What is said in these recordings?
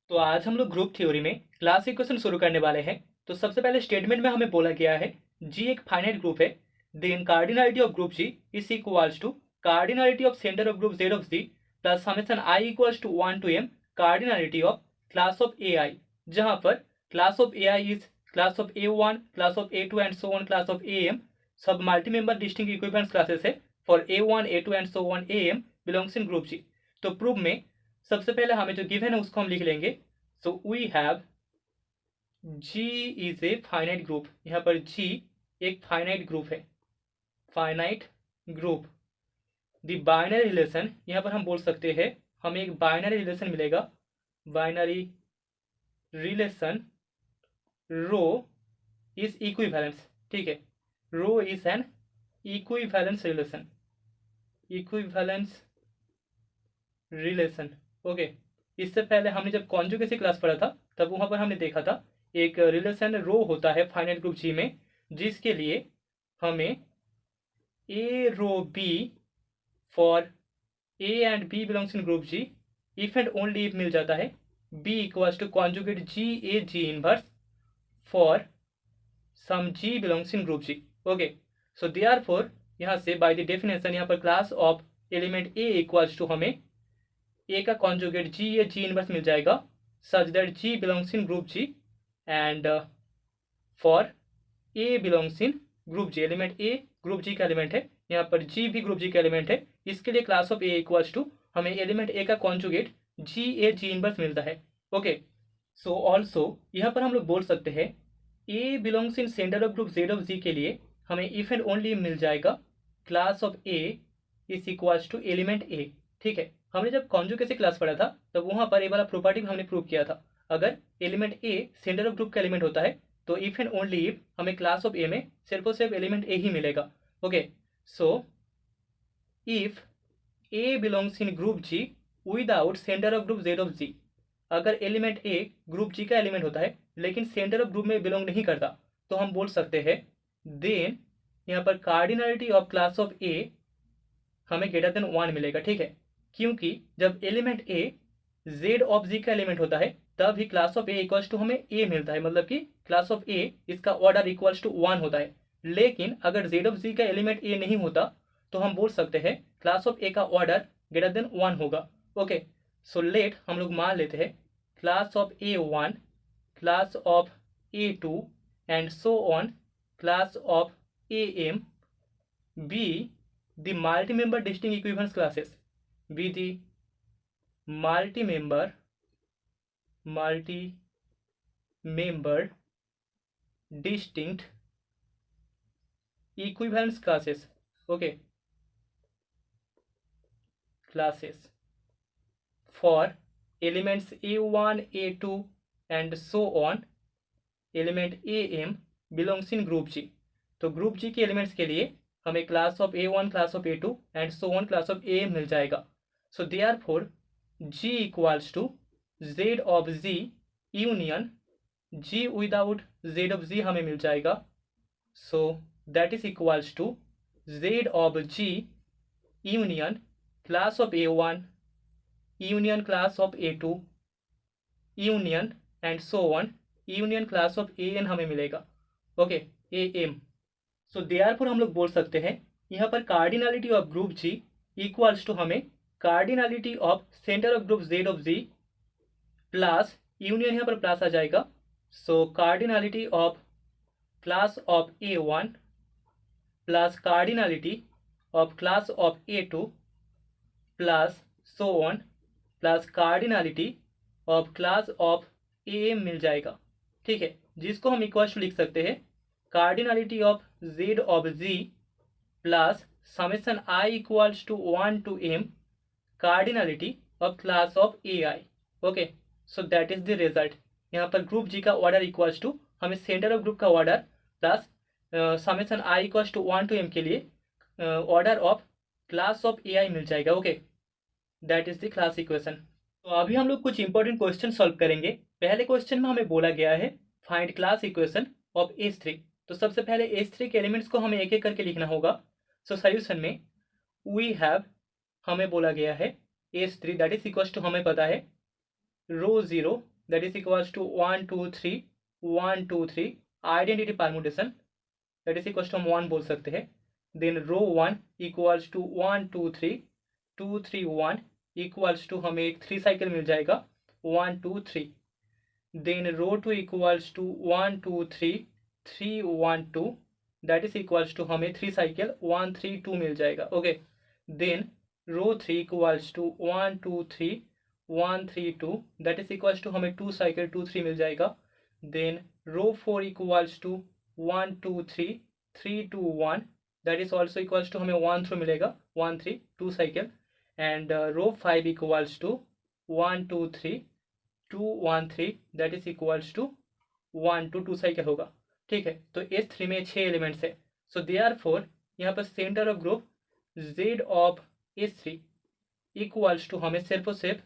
तो आज हम लोग ग्रुप थ्योरी में क्लास इक्वेशन शुरू करने वाले हैं। तो सबसे पहले स्टेटमेंट में हमें बोला गया है जी एक फाइनाइट ग्रुप है, then cardinality of group G is equals to cardinality of centre of group Z of G plus summation I equals to 1 to m cardinality of class of A I, जहां पर class of A I is class of A1, class of A2 and so on class of AM। सब multi member distinct equivalence classes है for A1, A2 and so on AM belongs in group जी। तो proof में सबसे पहले हमें जो given है उसको हम लिख लेंगे। So we have G is a finite group. यहाँ पर G एक फाइनाइट ग्रुप है, finite group. The binary relation, यहाँ पर हम बोल सकते हैं हमें एक बाइनरी रिलेशन मिलेगा, binary relation rho is equivalence. ठीक है, rho is an equivalence relation, equivalence relation. Okay, इससे पहले हमने जब कॉन्जुगेसी क्लास पढ़ा था तब वहां पर हमने देखा था एक रिलेशन रो होता है फाइनाइट ग्रुप जी में, जिसके लिए हमें A rho B for A and B belongs in group G if and only if मिल जाता है B equals to conjugate G A G inverse for some G belongs in group G. Okay, so therefore यहाँ से by the definition यहाँ पर class of element A equals to हमें A का conjugate G A G inverse मिल जाएगा such that G belongs in group G and for A belongs in group G. Element A group जी का element है, यहाँ पर जी भी ग्रुप जी का एलिमेंट है। इसके लिए class of A equals to हमें एलिमेंट ए का conjugate G A G inverse मिलता है। ओके, सो ऑल्सो यहाँ पर हम लोग बोल सकते हैं A belongs in centre of group Z of G के लिए हमें इफ एंड ओनली मिल जाएगा class of A is equals to element A. ठीक है, हमने जब कॉन्जुगेसी क्लास पढ़ा था तब वहां पर ये वाला प्रॉपर्टी हमने प्रूव किया था, अगर element A centre of group का एलिमेंट होता है तो इफ एंड ओनली इफ हमें क्लास ऑफ ए में सिर्फ और सिर्फ एलिमेंट ए ही मिलेगा। Okay, so if A belongs in group G without centre of group Z of G, अगर एलिमेंट ए ग्रुप जी का एलिमेंट होता है लेकिन सेंटर ऑफ ग्रुप में बिलोंग नहीं करता तो हम बोल सकते हैं देन यहाँ पर cardinality of class of A हमें ग्रेटर देन 1 मिलेगा। ठीक है, क्योंकि जब element A Z of G का एलिमेंट होता है तब ही class of A equals to हमें ए मिलता है, मतलब कि क्लास ऑफ ए इसका ऑर्डर इक्वल्स टू 1 होता है। लेकिन अगर जेड ऑफ जी का एलिमेंट ए नहीं होता तो हम बोल सकते हैं क्लास ऑफ ए का ऑर्डर ग्रेटर देन 1 होगा। ओके, सो लेट हम लोग मान लेते हैं class of A1, class of A2 and so on class of AM be the multi-member distinct equivalence classes, be the multi-member distinct equivalence classes. Okay, classes for elements A1, A2 and so on element AM belongs in group G। तो group G के elements के लिए हमें class of A1, class of A2 and so on class of AM मिल जाएगा। So therefore G equals to Z of Z union G without Z of Z हमें मिल जाएगा। So that is equals to Z of G union class of A1 union class of A2 union and so on union class of AN हमें मिलेगा। Okay, AM। So therefore हम लोग बोल सकते हैं यहाँ पर cardinality of group G equals to हमें cardinality of centre of group Z of G plus union, यहाँ पर प्लस आ जाएगा। So cardinality of class of A1 plus cardinality of class of A2 plus so on plus cardinality of class of AM मिल जाएगा। ठीक है, जिसको हम इक्वल्स टू लिख सकते हैं cardinality of Z of Z plus summation I equals to 1 to m cardinality of class of AI। Okay, so that is the result. यहाँ पर ग्रुप जी का ऑर्डर इक्वल्स टू हमें सेंटर ऑफ ग्रुप का order plus summation I equals to 1 to m के लिए order of class of AI मिल जाएगा। Okay, that is the class equation. तो अभी हम लोग कुछ इंपॉर्टेंट क्वेश्चन सॉल्व करेंगे। पहले क्वेश्चन में हमें बोला गया है find class equation of H3। तो सबसे पहले H3 के एलिमेंट्स को हमें एक एक करके लिखना होगा। सो सोल्यूशन में वी हैव हमें बोला गया है H3 that is equals to हमें पता है rho 0 that is equals to 1 2 3 1 2 3 identity permutation, that is equals to हम 1 बोल सकते हैं। Then rho 1 equals to 1 2 3 2 3 1 equals to हमें एक 3 साइकिल मिल जाएगा 1 2 3। Then rho 2 equals to 1 2 3 3 1 2, that is equals to हमें 3 साइकिल 1 3 2 मिल जाएगा। Okay, then rho 3 equals to 1 2 3 1 3 2, that is equals to हमें 2 साइकिल 2 3 मिल जाएगा। Then rho 4 equals to 1 2 3 3 2 1, that is also equals to हमें 1 3 मिलेगा 1 3 2 cycle. And rho 5 equals to 1 2 3 2 1 3, that is equals to 1 2 2 cycle होगा। ठीक है, तो S3 में 6 एलिमेंट्स है। सो देयरफॉर यहाँ पर centre of group Z of S3 equals to हमें सिर्फ और सिर्फ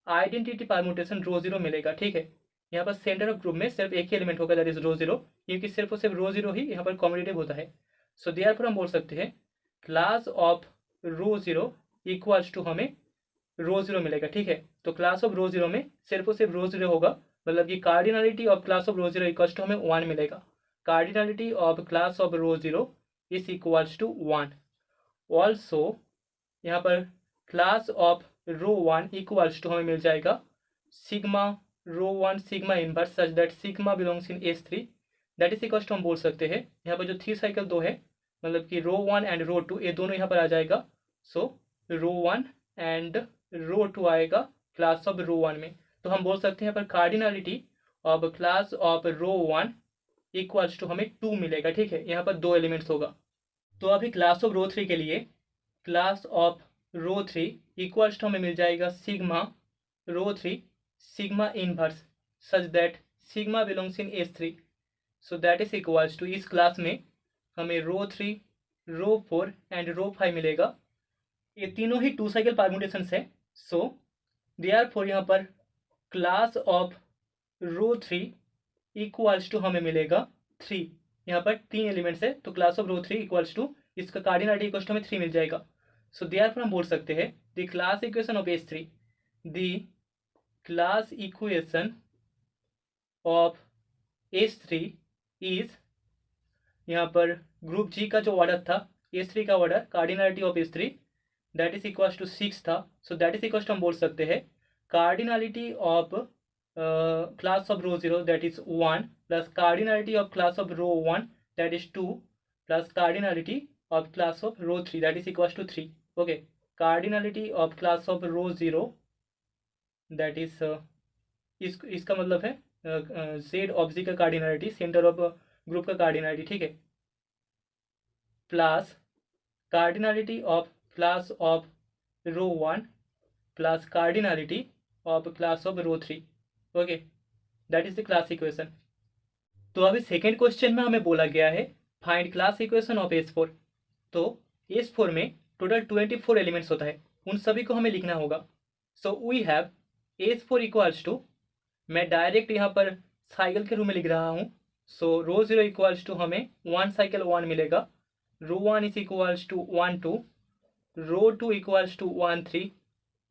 आइडेंटिटी परमुटेशन रो 0 मिलेगा। ठीक है, यहाँ पर सेंटर ऑफ ग्रुप में सिर्फ एक ही एलिमेंट होगा, दैट इज रो 0, क्योंकि सिर्फ और सिर्फ रो 0 ही यहाँ पर कॉम्बिनेटिव होता है। सो देयरफॉर हम बोल सकते हैं class of rho 0 equals to हमें रो 0 मिलेगा। ठीक है, तो क्लास ऑफ रो 0 में सिर्फ और सिर्फ रो 0 होगा, मतलब कि cardinality of class of rho 0 equals to हमें 1 मिलेगा। Cardinality of class of rho 0 is equals to 1। Also यहाँ पर class of rho 1 equals to हमें मिल जाएगा sigma rho 1 sigma inverse such that sigma belongs in S3, that is equals to हम बोल सकते हैं यहाँ पर जो 3 साइकिल 2 है, मतलब कि रो 1 एंड रो 2 ये दोनों यहाँ पर आ जाएगा। सो रो 1 एंड रो 2 आएगा क्लास ऑफ रो 1 में। तो हम बोल सकते हैं यहाँ पर cardinality of class of rho 1 equals to हमें 2 मिलेगा। ठीक है, यहाँ पर 2 एलिमेंट्स होगा। तो अभी क्लास ऑफ रो 3 के लिए class of rho 3 equals to हमें मिल जाएगा sigma rho 3 sigma inverse such that sigma belongs in S3, so that is equals to इस क्लास में हमें रो 3 रो 4 एंड रो 5 मिलेगा। ये तीनों ही 2 साइकिल परमुटेशन है। सो देयरफॉर यहाँ पर class of rho 3 equals to हमें मिलेगा 3। यहाँ पर 3 एलिमेंट्स है, तो class of rho 3 equals to इसका कार्डिनलिटी इक्वल्स टू हमें 3 मिल जाएगा। सो देयरफॉर हम बोल सकते हैं the class equation of S3, the class equation of S3 is, यहाँ पर ग्रुप G का जो ऑर्डर था S3 का order cardinality of S3 that is equals to 6 था। So that is equals to हम बोल सकते हैं cardinality of class of rho 0 that is 1 plus cardinality of class of rho 1 that is 2 plus cardinality of class of rho 3 that is equals to 3। Okay, cardinality of class of rho 0 that is इसका मतलब है Z of Z का cardinality, centre of group का cardinality. ठीक है, plus cardinality of class of rho 1 plus cardinality of class of rho 3। Okay, that is the class equation. तो अभी second question में हमें बोला गया है find class equation of S4। तो S4 में टोटल 24 एलिमेंट्स होता है, उन सभी को हमें लिखना होगा। So we have S4 equals to, मैं डायरेक्ट यहाँ पर साइकिल के रूप में लिख रहा हूँ। सो रो 0 इक्वल्स टू हमें 1 साइकिल 1 मिलेगा, rho 1 is equals to 1 2, rho 2 equals to 1 3,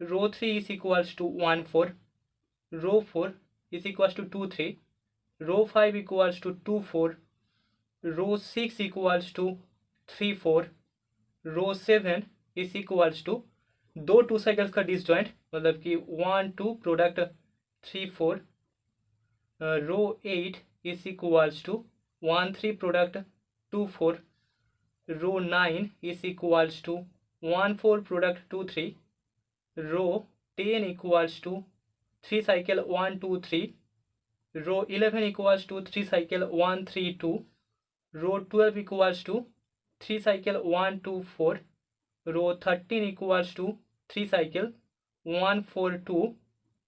rho 3 is equals to 1 4, rho 4 is equals to 2 3, rho 5 equals to 2 4, rho 6 equals to 3 4, rho 7 is equals to 2 cycles का डिसजॉइंट, मतलब कि 1 2 product 3 4, rho 8 is equals to 1 3 product 2 4, row 9 is equals to 1 4 product 2 3, rho 10 equals to 3 cycle 1 2 3, rho 11 equals to 3 cycle 1 3 2, rho 12 equals to 3 cycle 1 2 4, rho 13 equals to 3 cycle 1 4 2,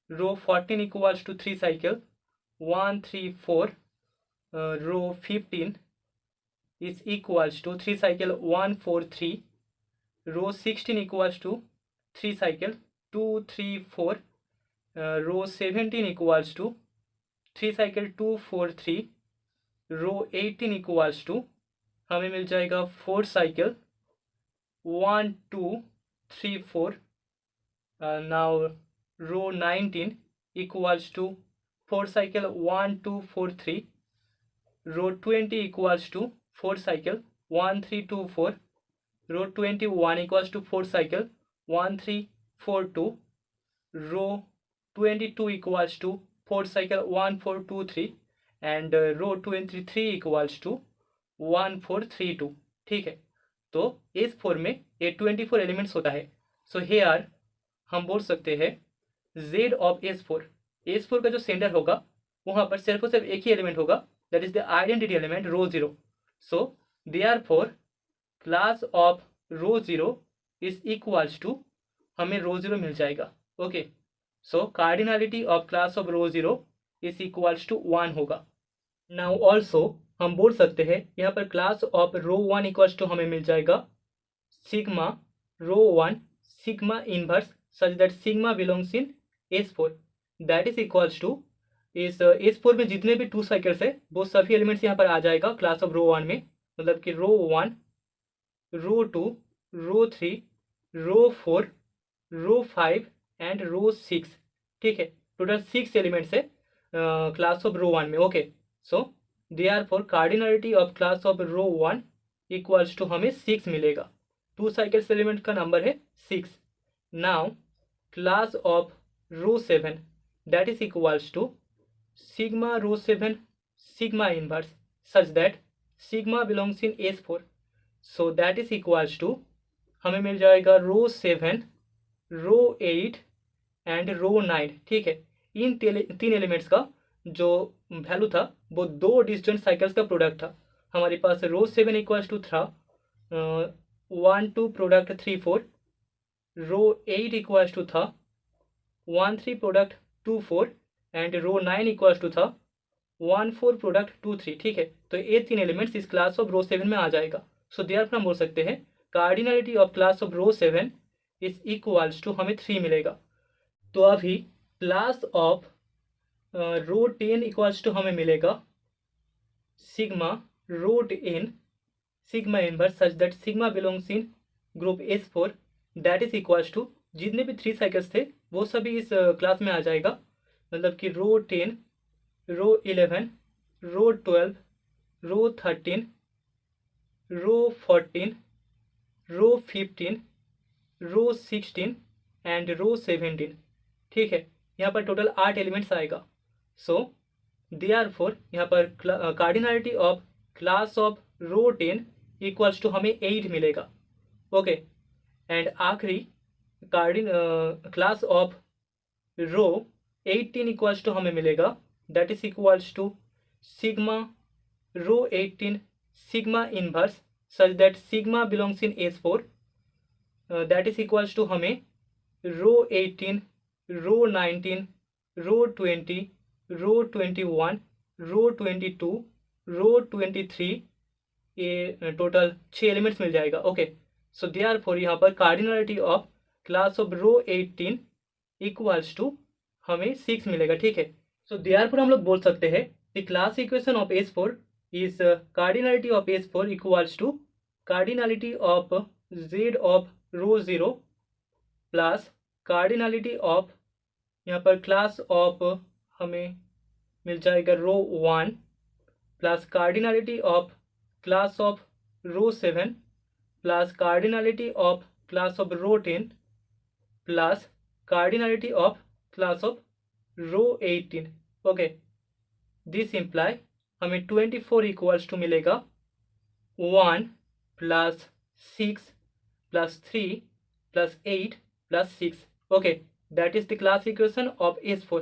rho 14 equals to 3 cycle 1 3 4, rho 15 is equals to 3 cycle 1 4 3, row 16 equals to 3 cycle 2 3 4, row 17 equals to 3 cycle 2 4 3, row 18 equals to हमें मिल जाएगा 4 cycle 1 2 3 4, now row 19 equals to 4 cycle 1 2 4 3, row 20 equals to 4 cycle 1 3 2 4, row 21 equals to 4 cycle 1 3 4 2, row 22 equals to 4 cycle 1 4 2 3, and row 23 equals to 1 4 3 2। ठीक है, तो S4 में ये 24 elements होता है। सो हेयर हम बोल सकते हैं Z ऑफ S4 का जो सेंडर होगा वहाँ पर सिर्फ और सिर्फ एक ही एलिमेंट होगा, that is the identity element rho 0। So therefore class of rho 0 is equals to, हमें रो 0 मिल जाएगा। Okay, so cardinality of class of rho 0 is equals to 1 होगा। नाउ ऑल्सो हम बोल सकते हैं यहाँ पर class of rho 1 equals to हमें मिल जाएगा sigma rho 1 sigma inverse such that sigma belongs in S4, that is equals to इस S4 में जितने भी 2 साइकिल्स है वो सभी एलिमेंट्स यहाँ पर आ जाएगा क्लास ऑफ रो 1 में, मतलब कि रो 1 रो 2 रो 3 रो 4 रो 5 एंड रो 6। ठीक है, टोटल 6 एलिमेंट्स है क्लास ऑफ रो 1 में। Okay, so therefore cardinality of class of rho 1 equals to हमें 6 मिलेगा। 2 साइकिल्स एलिमेंट का नंबर है 6। Now class of rho 7 that is equals to sigma rho 7 sigma inverse such that sigma belongs in S4, so that is equals to हमें मिल जाएगा रो 7 रो 8 and rho 9। ठीक है, इन 3 elements का जो वैल्यू था वो 2 डिस्टेंट साइकिल्स का प्रोडक्ट था। हमारे पास रो 7 इक्वल्स टू था 1 2 प्रोडक्ट 3 4, रो 8 इक्वल्स टू था 1 3 product 2 4, and rho 9 equals to था 1 4 प्रोडक्ट 2 3। ठीक है, तो ये 3 एलिमेंट्स इस क्लास ऑफ रो 7 में आ जाएगा। सो देयरफॉर हम बोल सकते हैं cardinality of class of rho 7 is equals to हमें 3 मिलेगा। तो अभी class of rho 10 equals to हमें मिलेगा sigma rho 10 sigma inverse such that sigma belongs in group S4, that is equals to जितने भी 3 साइकिल्स थे वो सभी इस क्लास में आ जाएगा, मतलब कि रो 10 रो 11 रो 12 रो 13 रो 14 रो 15 रो 16 एंड रो 17। ठीक है, यहाँ पर टोटल 8 एलिमेंट्स आएगा। सो देयरफॉर यहाँ पर cardinality of class of rho 10 equals to हमें 8 मिलेगा। ओके, एंड आखिरी class of rho 18 equals to हमें मिलेगा, that is equals to sigma rho 18 sigma inverse such that sigma belongs in S4, that is equals to हमें rho 18 रो 19 रो 20 रो 21 रो 22 रो 23, ये total 6 elements मिल जाएगा। Okay, so therefore यहाँ पर cardinality of class of rho 18 equals to हमें 6 मिलेगा। ठीक है, so therefore हम लोग बोल सकते हैं the class equation of S4 is cardinality of S4 equals to cardinality of Z of rho 0 plus cardinality of यहाँ पर क्लास ऑफ हमें मिल जाएगा rho 1 plus cardinality of class of rho 7 plus cardinality of class of rho 10 plus cardinality of class of rho 18। Okay, this imply हमें 24 equals to मिलेगा 1 plus 6 plus 3 plus 8 plus 6। Okay, that is the class equation of S4।